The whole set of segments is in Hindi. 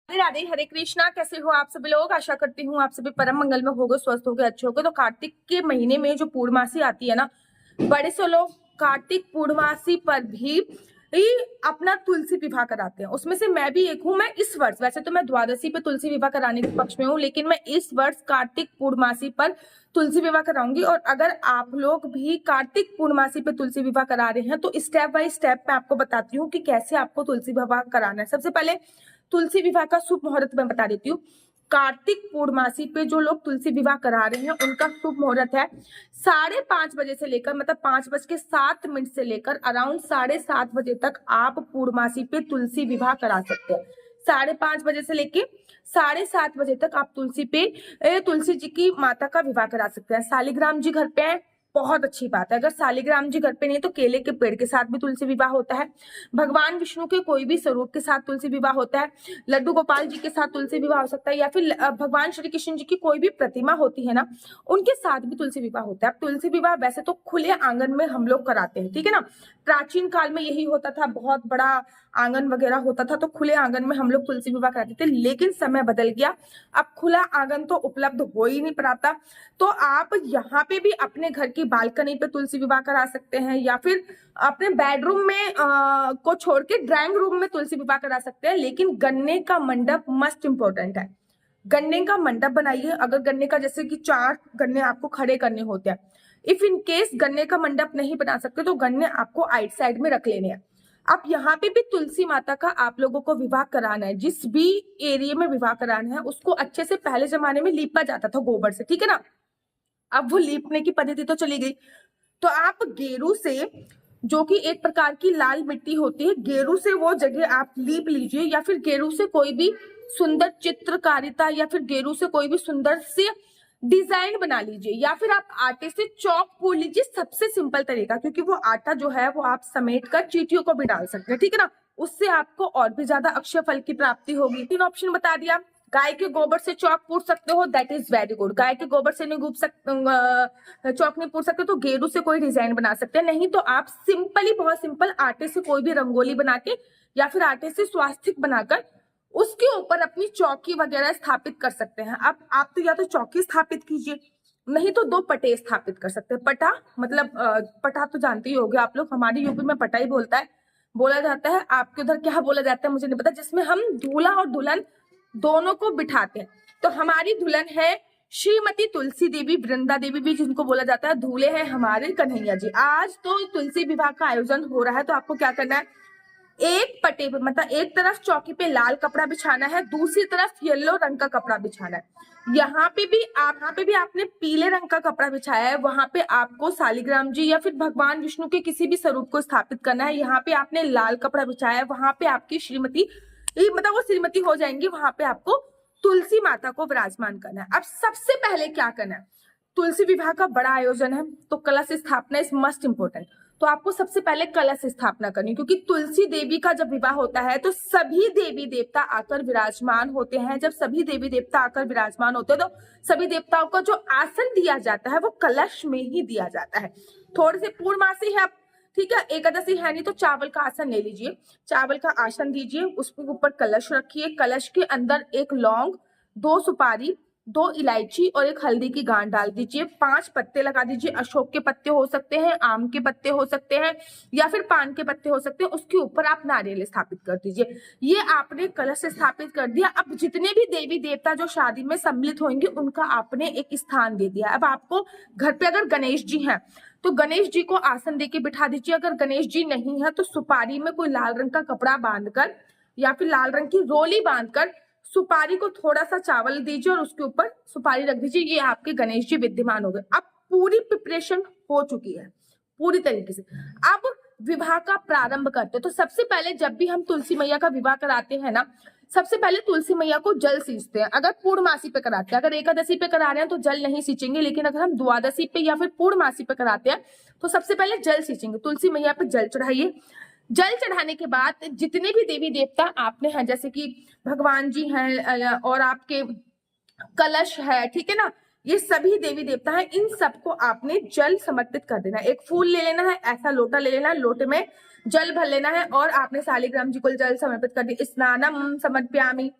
राधे राधे, हरे कृष्णा। कैसे हो आप सभी लोग? आशा करती हूँ आप सभी परम मंगल में होगे, स्वस्थ होगे, अच्छे होगे। तो कार्तिक के महीने में जो पूर्णमासी आती है ना, बड़े से लोग कार्तिक पूर्णमासी पर भी अपना तुलसी विवाह कराते हैं। उसमें से मैं भी एक हूँ। मैं इस वर्ष, वैसे तो मैं द्वादशी पे तुलसी विवाह कराने के पक्ष में हूँ, लेकिन मैं इस वर्ष कार्तिक पूर्णमासी पर तुलसी विवाह कराऊंगी। और अगर आप लोग भी कार्तिक पूर्णमासी पे तुलसी विवाह करा रहे हैं तो स्टेप बाय स्टेप मैं आपको बताती हूँ कि कैसे आपको तुलसी विवाह कराना है। सबसे पहले तुलसी विवाह का शुभ मुहूर्त मैं बता देती हूँ। कार्तिक पूर्णमासी पे जो लोग तुलसी विवाह करा रहे हैं उनका शुभ मुहूर्त है 5:30 बजे से लेकर, मतलब 5:07 से लेकर अराउंड 7:30 बजे तक आप पूर्णमासी पे तुलसी विवाह करा सकते हैं। 5:30 बजे से लेके 7:30 बजे तक आप तुलसी जी की माता का विवाह करा सकते हैं। शालिग्राम जी घर पे है, बहुत अच्छी बात है। अगर शालिग्राम जी घर पे नहीं तो केले के पेड़ के साथ भी तुलसी विवाह होता है। भगवान विष्णु के कोई भी स्वरूप के साथ तुलसी विवाह होता है। लड्डू गोपाल जी के साथ तुलसी विवाह हो सकता है, या फिर भगवान श्री कृष्ण जी की कोई भी प्रतिमा होती है ना, उनके साथ भी तुलसी विवाह होता है। अब तुलसी विवाह वैसे तो खुले आंगन में हम लोग कराते हैं, ठीक है ना। प्राचीन काल में यही होता था, बहुत बड़ा आंगन वगैरह होता था, तो खुले आंगन में हम लोग तुलसी विवाह कराते थे। लेकिन समय बदल गया, अब खुला आंगन तो उपलब्ध हो ही नहीं पाता। तो आप यहाँ पे भी अपने घर की बालकनी पे तुलसी विवाह करा सकते हैं, या फिर अपने बेडरूम में को छोड़ के ड्राइंग रूम में तुलसी विवाह करा सकते हैं। लेकिन गन्ने का मंडप मस्ट इंपॉर्टेंट है। गन्ने का मंडप बनाइए। अगर गन्ने का, जैसे कि 4 गन्ने आपको खड़े करने होते हैं, इफ इन केस गन्ने का मंडप नहीं बना सकते तो गन्ने आपको आइट साइड में रख लेने हैं। अब यहाँ पे भी तुलसी माता का आप लोगों को विवाह कराना है। जिस भी एरिया में विवाह कराना है उसको अच्छे से पहले जमाने में लीपा जाता था गोबर से, ठीक है ना। अब वो लीपने की पद्धति तो चली गई, तो आप गेरू से, जो कि एक प्रकार की लाल मिट्टी होती है, गेरू से वो जगह आप लीप लीजिए, या फिर गेरू से कोई भी सुंदर चित्रकारिता, या फिर गेरू से कोई भी सुंदर से डिजाइन बना लीजिए, या फिर आप आटे से चौक पोड़ लीजिए। सबसे सिंपल तरीका, क्योंकि वो आटा जो है वो आप समेट कर चींटियों को भी डाल सकते हैं, ठीक है ना। उससे आपको और भी ज्यादा अक्षय फल की प्राप्ति होगी। 3 ऑप्शन बता दिया। गाय के गोबर से चौक पूछ सकते हो, दैट इज वेरी गुड। गाय के गोबर से नहीं चौक नहीं पूछ सकते तो गेरू से कोई डिजाइन बना सकते हैं। नहीं तो आप सिंपली, बहुत सिंपल, आटे से कोई भी रंगोली बना के या फिर आटे से स्वास्तिक बनाकर उसके ऊपर अपनी चौकी वगैरह स्थापित कर सकते हैं। अब आप तो या तो चौकी स्थापित कीजिए, नहीं तो 2 पटे स्थापित कर सकते हैं। पटा मतलब पटा तो जानते ही होंगे आप लोग, हमारे यूपी में पटा ही बोला जाता है। आपके उधर क्या बोला जाता है मुझे नहीं पता। जिसमें हम दूल्हा और दुल्हन दोनों को बिठाते हैं। तो हमारी दुल्हन है श्रीमती तुलसी देवी, वृंदा देवी भी जिनको बोला जाता है। दूल्हे हैं हमारे कन्हैया जी। आज तो तुलसी विवाह का आयोजन हो रहा है, तो आपको क्या करना है, एक पटे पे, मतलब एक तरफ चौकी पे लाल कपड़ा बिछाना है, दूसरी तरफ येलो रंग का कपड़ा बिछाना है। यहाँ पे भी आपने पीले रंग का कपड़ा बिछाया है, वहां पे आपको शालिग्राम जी या फिर भगवान विष्णु के किसी भी स्वरूप को स्थापित करना है। यहाँ पे आपने लाल कपड़ा बिछाया है, वहां पे आपकी श्रीमती, मतलब वो श्रीमती हो जाएंगी, वहां पे आपको तुलसी माता को विराजमान करना है। अब सबसे पहले क्या करना है, तुलसी विवाह का बड़ा आयोजन है तो कलश स्थापना इज मस्ट इंपोर्टेंट। तो आपको सबसे पहले कलश स्थापना करनी, क्योंकि तुलसी देवी का जब विवाह होता है तो सभी देवी देवता आकर विराजमान होते हैं। जब सभी देवी देवता आकर विराजमान होते हैं तो सभी देवताओं को जो आसन दिया जाता है वो कलश में ही दिया जाता है। थोड़े से पूर्णमासी है, ठीक है, एकादशी है नहीं तो चावल का आसन ले लीजिए, चावल का आसन दीजिए, उसके ऊपर कलश रखिए। कलश के अंदर 1 लौंग, 2 सुपारी, 2 इलायची और 1 हल्दी की गांठ डाल दीजिए। 5 पत्ते लगा दीजिए। अशोक के पत्ते हो सकते हैं, आम के पत्ते हो सकते हैं, या फिर पान के पत्ते हो सकते हैं। उसके ऊपर आप नारियल स्थापित कर दीजिए। ये आपने कलश स्थापित कर दिया। अब जितने भी देवी देवता जो शादी में सम्मिलित होंगे उनका आपने एक स्थान दे दिया। अब आपको घर पे अगर गणेश जी हैं तो गणेश जी को आसन देके बिठा दीजिए। अगर गणेश जी नहीं है तो सुपारी में कोई लाल रंग का कपड़ा बांधकर या फिर लाल रंग की रोली बांधकर सुपारी को थोड़ा सा चावल दीजिए और उसके ऊपर सुपारी रख दीजिए। ये आपके गणेश जी विद्यमान हो गए। अब पूरी प्रिपरेशन हो चुकी है पूरी तरीके से। अब विवाह का प्रारंभ करते हैं। तो सबसे पहले जब भी हम तुलसी मैया का विवाह कराते हैं ना, सबसे पहले तुलसी मैया को जल सींचते हैं। अगर पूर्णमासी पे कराते हैं, अगर एकादशी पे करा रहे हैं तो जल नहीं सींचेंगे, लेकिन अगर हम द्वादशी पे या फिर पूर्णमासी पे कराते हैं तो सबसे पहले जल सींचेंगे। तुलसी मैया पे जल चढ़ाइए। जल चढ़ाने के बाद जितने भी देवी देवता आपने हैं, जैसे कि भगवान जी हैं और आपके कलश है, ठीक है ना, ये सभी देवी देवता हैं, इन सबको आपने जल समर्पित कर देना है। एक फूल ले लेना है, ऐसा लोटा ले लेना है, लोटे में जल भर लेना है और आपने शालिग्राम जी को जल समर्पित कर दिया। स्नानम समर्पयामि,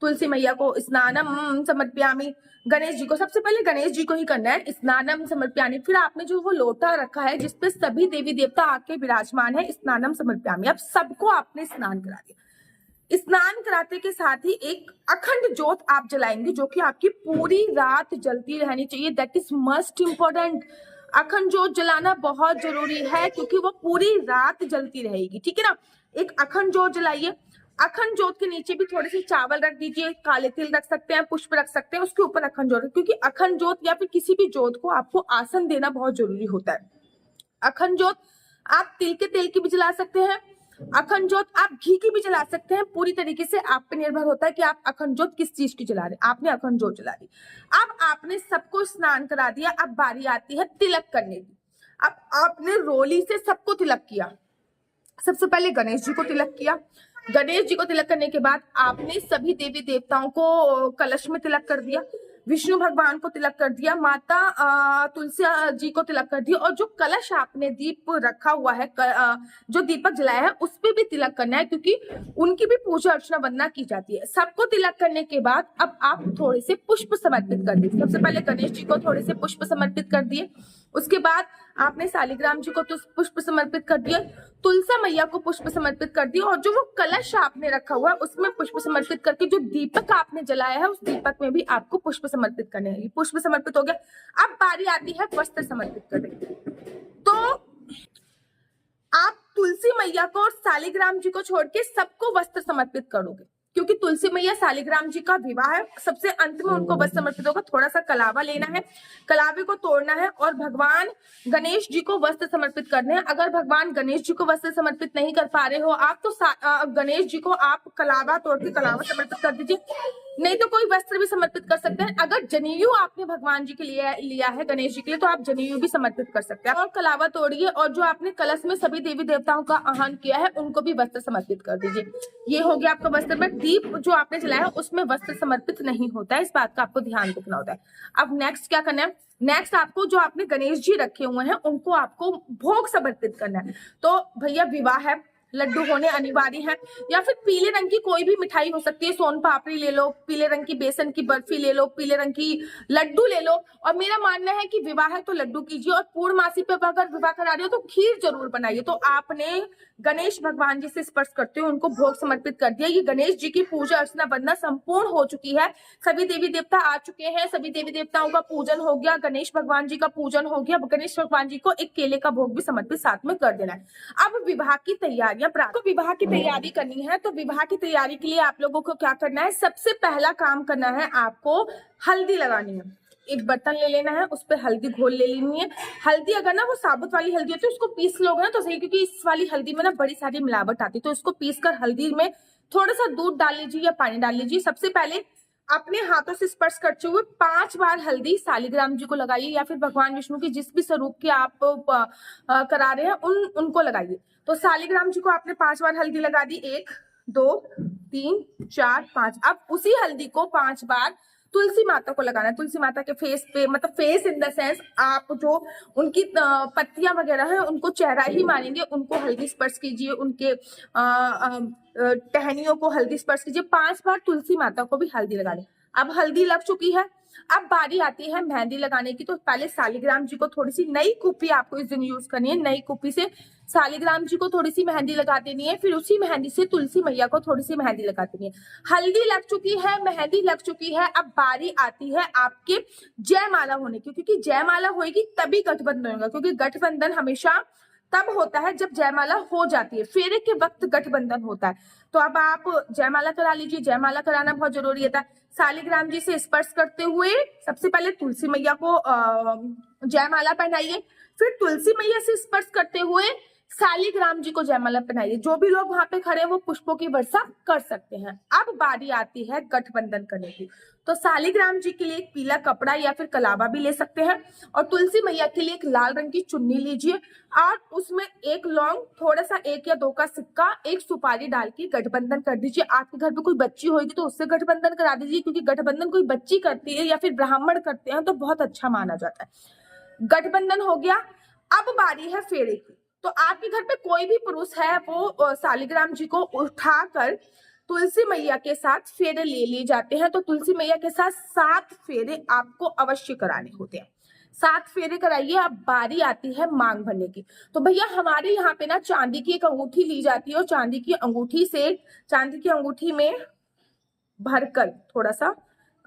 तुलसी मैया को स्नानम समर्पयामि। गणेश जी को सबसे पहले गणेश जी को ही करना है स्नानम समर्पयामि। फिर आपने जो वो लोटा रखा है जिसपे सभी देवी देवता आके विराजमान है, स्नानम समर्पयामि। अब सबको आपने स्नान करा दिया। स्नान कराते के साथ ही एक अखंड ज्योत आप जलाएंगे जो कि आपकी पूरी रात जलती रहनी चाहिए। That is must important. अखंड ज्योत जलाना बहुत जरूरी है क्योंकि वो पूरी रात जलती रहेगी, ठीक है ना। एक अखंड ज्योत जलाइए। अखंड ज्योत के नीचे भी थोड़े से चावल रख दीजिए, काले तिल रख सकते हैं, पुष्प रख सकते हैं, उसके ऊपर अखंड ज्योत, क्योंकि अखंड ज्योत या फिर किसी भी ज्योत को आपको आसन देना बहुत जरूरी होता है। अखंड ज्योत आप तिल के तेल की भी जला सकते हैं, अखंड ज्योत आप घी की भी जला सकते हैं। पूरी तरीके से आप पे निर्भर होता है कि आप अखंड ज्योत किस चीज की जला रहे हैं। आपने अखंड ज्योत जला दी। अब आपने सबको स्नान करा दिया। अब बारी आती है तिलक करने की। अब आपने रोली से सबको तिलक किया। सबसे पहले गणेश जी को तिलक किया। गणेश जी को तिलक करने के बाद आपने सभी देवी देवताओं को कलश में तिलक कर दिया। विष्णु भगवान को तिलक कर दिया, माता तुलसी जी को तिलक कर दिया, और जो कलश आपने दीप रखा हुआ है, जो दीपक जलाया है, उस पे भी तिलक करना है क्योंकि उनकी भी पूजा अर्चना वंदना की जाती है। सबको तिलक करने के बाद अब आप थोड़े से पुष्प समर्पित कर दिए। सबसे पहले गणेश जी को थोड़े से पुष्प समर्पित कर दिए। उसके बाद आपने सालिग्राम जी को तो पुष्प समर्पित कर दिया, तुलसा मैया को पुष्प समर्पित कर दिया, और जो वो कलश आपने रखा हुआ है उसमें पुष्प समर्पित करके जो दीपक आपने जलाया है उस दीपक में भी आपको पुष्प समर्पित करने हैं। पुष्प समर्पित हो गया। अब बारी आती है वस्त्र समर्पित करने की। तो आप तुलसी मैया को और सालिग्राम जी को छोड़ के सबको वस्त्र समर्पित करोगे क्योंकि तुलसी मैया सालिग्राम जी का विवाह है। सबसे अंत में उनको वस्त्र समर्पित होगा। थोड़ा सा कलावा लेना है, कलावे को तोड़ना है और भगवान गणेश जी को वस्त्र समर्पित करने हैं। अगर भगवान गणेश जी को वस्त्र समर्पित नहीं कर पा रहे हो आप तो गणेश जी को आप कलावा तोड़ के कलावा समर्पित कर दीजिए, नहीं तो कोई वस्त्र भी समर्पित कर सकते हैं। अगर जनेऊ आपने भगवान जी के लिए लिया है, गणेश जी के लिए, तो आप जनेऊ भी समर्पित कर सकते हैं। और कलावा तोड़िए और जो आपने कलश में सभी देवी देवताओं का आह्वान किया है उनको भी वस्त्र समर्पित कर दीजिए। ये हो गया आपका वस्त्र। बट दीप जो आपने जलाया है उसमें वस्त्र समर्पित नहीं होता है, इस बात का आपको ध्यान रखना होता है। अब नेक्स्ट क्या करना है? नेक्स्ट आपको जो आपने गणेश जी रखे हुए हैं उनको आपको भोग समर्पित करना है। तो भैया विवाह है, लड्डू होने अनिवार्य है, या फिर पीले रंग की कोई भी मिठाई हो सकती है। सोन पापड़ी ले लो, पीले रंग की बेसन की बर्फी ले लो, पीले रंग की लड्डू ले लो। और मेरा मानना है कि विवाह है तो लड्डू कीजिए, और पूर्णमासी पे अगर विवाह करा रहे हो तो खीर जरूर बनाइए। तो आपने गणेश भगवान जी से स्पर्श करते हुए उनको भोग समर्पित कर दिया। ये गणेश जी की पूजा अर्चना वंदना संपूर्ण हो चुकी है। सभी देवी देवता आ चुके हैं, सभी देवी देवताओं का पूजन हो गया, गणेश भगवान जी का पूजन हो गया। गणेश भगवान जी को एक केले का भोग भी समर्पित साथ में कर देना है। अब विवाह की तैयारियां प्रारंभ। तो विवाह की तैयारी करनी है, तो विवाह की तैयारी के लिए आप लोगों को क्या करना है? सबसे पहला काम करना है, आपको हल्दी लगानी है। एक बर्तन ले लेना है, उस पर हल्दी घोल ले लेनी है। हल्दी अगर ना वो साबुत वाली हल्दी होती है उसको पीस लोगे ना तो सही, क्योंकि इस वाली हल्दी में ना बड़ी सारी मिलावट आती है। तो इसको पीस कर हल्दी में थोड़ा सा दूध डाल लीजिए या पानी डाल लीजिए। सबसे पहले अपने हाथों से स्पर्श करते हुए 5 बार हल्दी सालिग्राम जी को लगाइए, या फिर भगवान विष्णु की जिस भी स्वरूप की आप करा रहे हैं उनको लगाइए। तो सालिग्राम जी को आपने 5 बार हल्दी लगा दी, 1 2 3 4 5। अब उसी हल्दी को 5 बार तुलसी माता को लगाना है। तुलसी माता के फेस पे, मतलब फेस इन द सेंस आप जो उनकी पत्तियां वगैरह है उनको चेहरा ही मानेंगे, उनको हल्दी स्पर्श कीजिए, उनके टहनियों को हल्दी स्पर्श कीजिए। 5 बार तुलसी माता को भी हल्दी लगा लें। अब हल्दी लग चुकी है, अब बारी आती है मेहंदी लगाने की। तो पहले सालिग्राम जी को थोड़ी सी नई कुपी आपको इस दिन यूज करनी है। नई कुपी से सालिग्राम जी को थोड़ी सी मेहंदी लगा देनी है, फिर उसी मेहंदी से तुलसी मैया को थोड़ी सी मेहंदी लगा देनी है। हल्दी लग चुकी है, मेहंदी लग चुकी है। अब बारी आती है आपके जयमाला होने की, क्योंकि जयमाला होगी तभी गठबंधन होगा, क्योंकि गठबंधन हमेशा तब होता है जब जयमाला हो जाती है, फेरे के वक्त गठबंधन होता है। तो अब आप जयमाला करा लीजिए। जयमाला कराना बहुत जरूरी होता है। सालिग्राम जी से स्पर्श करते हुए सबसे पहले तुलसी मैया को जयमाला पहनाइए, फिर तुलसी मैया से स्पर्श करते हुए सालिग्राम जी को जयमाला पहनाइए। जो भी लोग वहां पे खड़े हैं वो पुष्पों की वर्षा कर सकते हैं। अब बारी आती है गठबंधन करने की। तो सालिग्राम जी के लिए एक पीला कपड़ा या फिर कलावा भी ले सकते हैं, और तुलसी मैया के लिए एक लाल रंग की चुन्नी लीजिए और उसमें एक लौंग, थोड़ा सा 1 या 2 का सिक्का, एक सुपारी डाल के गठबंधन कर दीजिए। आपके घर में कोई बच्ची होगी तो उससे गठबंधन करा दीजिए, क्योंकि गठबंधन कोई बच्ची करती है या फिर ब्राह्मण करते हैं तो बहुत अच्छा माना जाता है। गठबंधन हो गया। अब बारी है फेरे की। तो आपके घर पे कोई भी पुरुष है वो सालिग्राम जी को उठाकर तुलसी मैया के साथ फेरे ले लिए जाते हैं। तो तुलसी मैया के साथ 7 फेरे आपको अवश्य कराने होते हैं। 7 फेरे कराइए। अब बारी आती है मांग भरने की। तो भैया हमारे यहाँ पे ना चांदी की एक अंगूठी ली जाती है और चांदी की अंगूठी में भरकर थोड़ा सा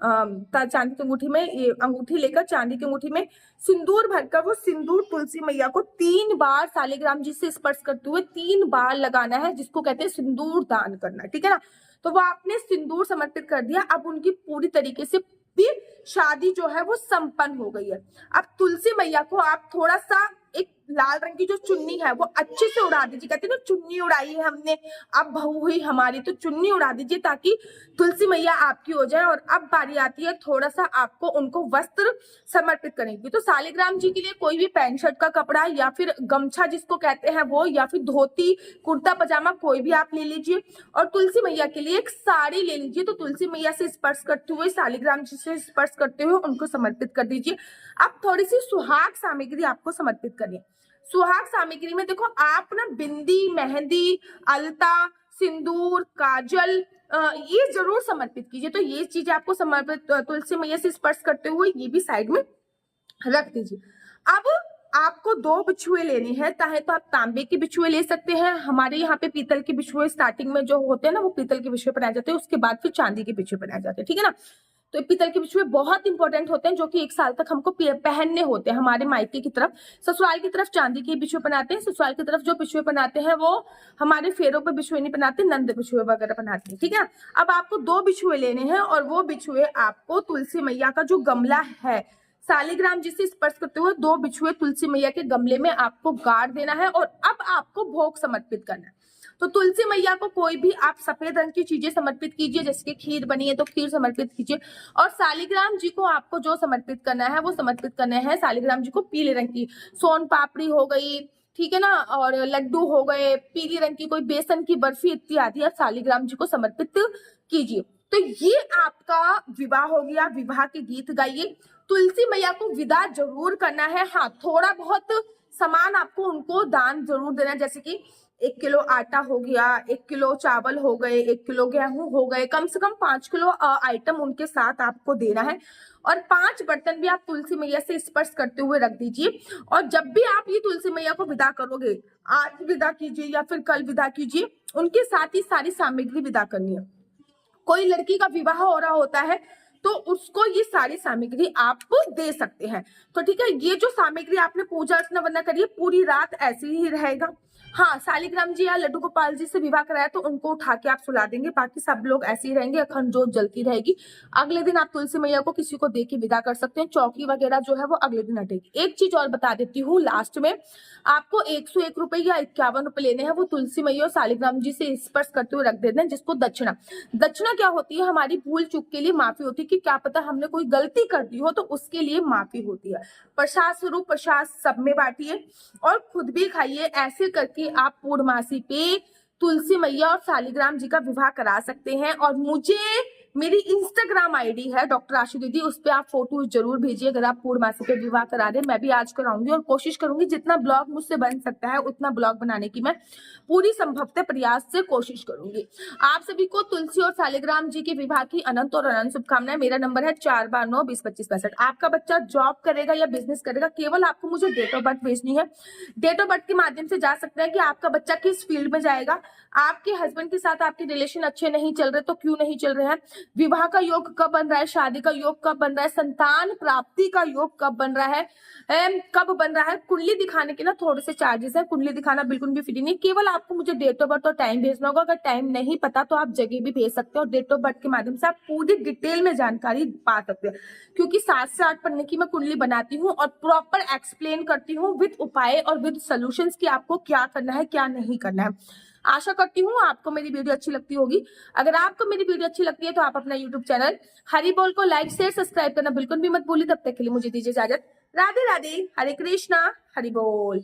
चांदी की अंगूठी में ये अंगूठी लेकर चांदी की अंगूठी में सिंदूर भरकर वो सिंदूर तुलसी मैया को 3 बार शालिग्राम जी से स्पर्श करते हुए 3 बार लगाना है, जिसको कहते हैं सिंदूर दान करना। ठीक है ना। तो वो आपने सिंदूर समर्पित कर दिया। अब उनकी पूरी तरीके से भी शादी जो है वो संपन्न हो गई है। अब तुलसी मैया को आप थोड़ा सा एक लाल रंग की जो चुन्नी है वो अच्छे से उड़ा दीजिए। कहते हैं ना चुन्नी उड़ाई है हमने, अब बहू हुई हमारी, तो चुन्नी उड़ा दीजिए ताकि तुलसी मैया आपकी हो जाए। और अब बारी आती है थोड़ा सा आपको उनको वस्त्र समर्पित करेंगे। तो शालिग्राम जी के लिए कोई भी पैंट शर्ट का कपड़ा या फिर गमछा जिसको कहते हैं वो, या फिर धोती कुर्ता पजामा कोई भी आप ले लीजिए। और तुलसी मैया के लिए एक साड़ी ले लीजिए। तो तुलसी मैया से स्पर्श करते हुए, शालिग्राम जी से स्पर्श करते हुए उनको समर्पित कर दीजिए। अब थोड़ी सी सुहाग सामग्री आपको समर्पित करनी है। सुहाग सामग्री में देखो आप ना बिंदी, मेहंदी, अलता, सिंदूर, काजल ये जरूर समर्पित कीजिए। तो ये चीज आपको समर्पित तुलसी मैया से स्पर्श करते हुए ये भी साइड में रख दीजिए। अब आपको 2 बिछुए लेने हैं। चाहे तो आप तांबे के बिछुए ले सकते हैं। हमारे यहाँ पे पीतल के बिछुए स्टार्टिंग में जो होते हैं ना वो पीतल के बिछुए बनाए जाते हैं, उसके बाद फिर चांदी के बिछुए बनाए जाते हैं। ठीक है ना। तो पीतल के बिछुए बहुत इंपॉर्टेंट होते हैं, जो कि 1 साल तक हमको पहनने होते हैं। हमारे मायके की तरफ, ससुराल की तरफ चांदी के बिछुए बनाते हैं। ससुराल की तरफ जो बिछुए बनाते हैं वो हमारे फेरों पे बिछुए नहीं बनाते, नंद बिछुए वगैरह बनाते हैं। ठीक है। अब आपको 2 बिछुए लेने हैं और वो बिछुए आपको तुलसी मैया का जो गमला है, शालिग्राम जी से स्पर्श करते हुए 2 बिछुए तुलसी मैया के गमले में आपको गाड़ देना है। और अब आपको भोग समर्पित करना है। तो तुलसी मैया को कोई भी आप सफेद रंग की चीजें समर्पित कीजिए, जैसे कि खीर बनी है तो खीर समर्पित कीजिए। और शालिग्राम जी को आपको जो समर्पित करना है वो समर्पित करना है शालिग्राम जी को पीले रंग की सोन पापड़ी हो गई, ठीक है ना, और लड्डू हो गए, पीली रंग की कोई बेसन की बर्फी इत्यादि आप शालिग्राम जी को समर्पित कीजिए। तो ये आपका विवाह हो गया। विवाह के गीत गाइए। तुलसी मैया को विदा जरूर करना है। हाँ, थोड़ा बहुत सामान आपको उनको दान जरूर देना है, जैसे कि 1 किलो आटा हो गया, 1 किलो चावल हो गए, 1 किलो गेहूं हो गए, कम से कम 5 किलो आइटम उनके साथ आपको देना है। और 5 बर्तन भी आप तुलसी मैया से स्पर्श करते हुए रख दीजिए। और जब भी आप ये तुलसी मैया को विदा करोगे, आज विदा कीजिए या फिर कल विदा कीजिए, उनके साथ ही सारी सामग्री विदा करनी है। कोई लड़की का विवाह हो रहा होता है तो उसको ये सारी सामग्री आप दे सकते हैं। तो ठीक है, ये जो सामग्री आपने पूजा अर्चना वरना करिए, पूरी रात ऐसे ही रहेगा। हाँ, शालिग्राम जी या लड्डू गोपाल जी से विवाह कराया तो उनको उठा के आप सुला देंगे, बाकी सब लोग ऐसे ही रहेंगे, अखंड जोत जलती रहेगी। अगले दिन आप तुलसी मैया को किसी को दे के विदा कर सकते हैं। चौकी वगैरह जो है वो अगले दिन हटेगी। एक चीज और बता देती हूँ लास्ट में, आपको 101 रुपए या 51 रुपए लेने हैं। वो तुलसी मैया और शालिग्राम जी से स्पर्श करते हुए रख देते हैं, जिसको दक्षिणा। दक्षिणा क्या होती है? हमारी भूल चूक के लिए माफी होती है कि क्या पता हमने कोई गलती कर दी हो, तो उसके लिए माफी होती है। प्रसाद स्वरूप प्रसाद सब में बांटिए और खुद भी खाइए। ऐसे करके आप पूर्णमासी पे तुलसी मैया और शालिग्राम जी का विवाह करा सकते हैं। और मुझे मेरी इंस्टाग्राम आईडी है डॉक्टर आशु दीदी, उस पर आप फोटो जरूर भेजिए अगर आप पूर्णमासी पे विवाह करा रहे हैं। मैं भी आज कराऊंगी और कोशिश करूंगी जितना ब्लॉग मुझसे बन सकता है उतना ब्लॉग बनाने की मैं पूरी संभवतः प्रयास से कोशिश करूंगी। आप सभी को तुलसी और शालिग्राम जी के विवाह की अनंत और अनंत शुभकामनाएं। मेरा नंबर है 429202565। आपका बच्चा जॉब करेगा या बिजनेस करेगा, केवल आपको मुझे डेट ऑफ बर्थ भेजनी है। डेट ऑफ बर्थ के माध्यम से जा सकते हैं कि आपका बच्चा किस फील्ड में जाएगा, आपके हस्बैंड के साथ आपके रिलेशन अच्छे नहीं चल रहे तो क्यों नहीं चल रहे हैं, विवाह का योग कब बन रहा है, शादी का योग कब बन रहा है, संतान प्राप्ति का योग कब बन रहा है, कुंडली दिखाने के ना थोड़े से चार्जेस है। कुंडली दिखाना बिल्कुल भी फ्री नहीं, केवल आपको मुझे डेट ऑफ बर्थ और टाइम भेजना होगा। अगर टाइम नहीं पता तो आप जगह भी भेज सकते हो और डेट ऑफ बर्थ के माध्यम से आप पूरी डिटेल में जानकारी पा सकते हैं। क्योंकि 7 से 8 पन्ने की मैं कुंडली बनाती हूँ और प्रॉपर एक्सप्लेन करती हूँ विद उपाय और विद सोल्यूशंस की आपको क्या करना है क्या नहीं करना है। आशा करती हूँ आपको मेरी वीडियो अच्छी लगती होगी। अगर आपको मेरी वीडियो अच्छी लगती है तो आप अपना यूट्यूब चैनल हरि बोल को लाइक शेयर सब्सक्राइब करना बिल्कुल भी मत भूलिए। तब तक के लिए मुझे दीजिए इजाजत। राधे राधे, हरे कृष्णा, हरि बोल।